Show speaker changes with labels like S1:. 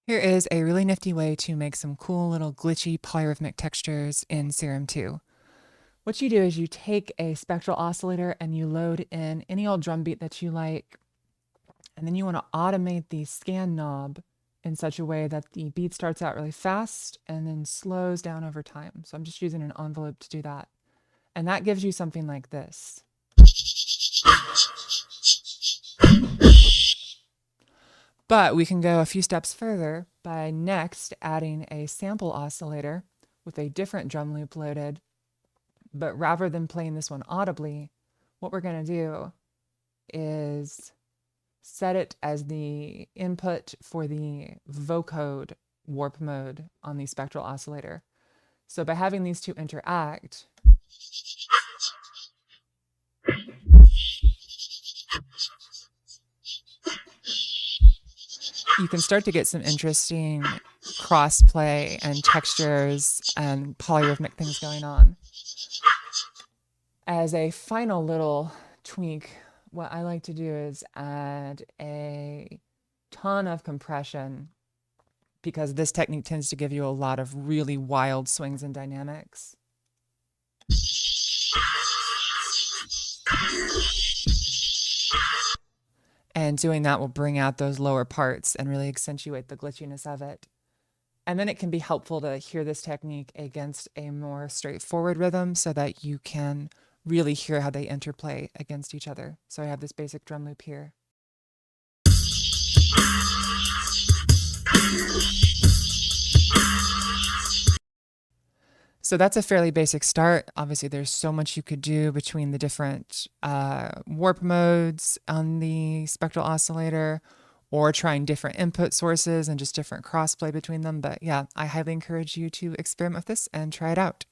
S1: Here is a really nifty way to make some cool little glitchy polyrhythmic textures in Serum 2. What you do is you take a spectral oscillator and you load in any old drum beat that you like, and then you want to automate the scan knob in such a way that the beat starts out really fast and then slows down over time. So I'm just using an envelope to do that. And that gives you something like this. But we can go a few steps further by next adding a sample oscillator with a different drum loop loaded. But rather than playing this one audibly, what we're going to do is set it as the input for the vocode warp mode on the spectral oscillator. So by having these two interact, you can start to get some interesting cross-play and textures and polyrhythmic things going on. As a final little tweak, what I like to do is add a ton of compression because this technique tends to give you a lot of really wild swings and dynamics. And doing that will bring out those lower parts and really accentuate the glitchiness of it. And then it can be helpful to hear this technique against a more straightforward rhythm so that you can really hear how they interplay against each other. So I have this basic drum loop here. So that's a fairly basic start. Obviously, there's so much you could do between the different warp modes on the spectral oscillator, or trying different input sources and just different crossplay between them. But yeah, I highly encourage you to experiment with this and try it out.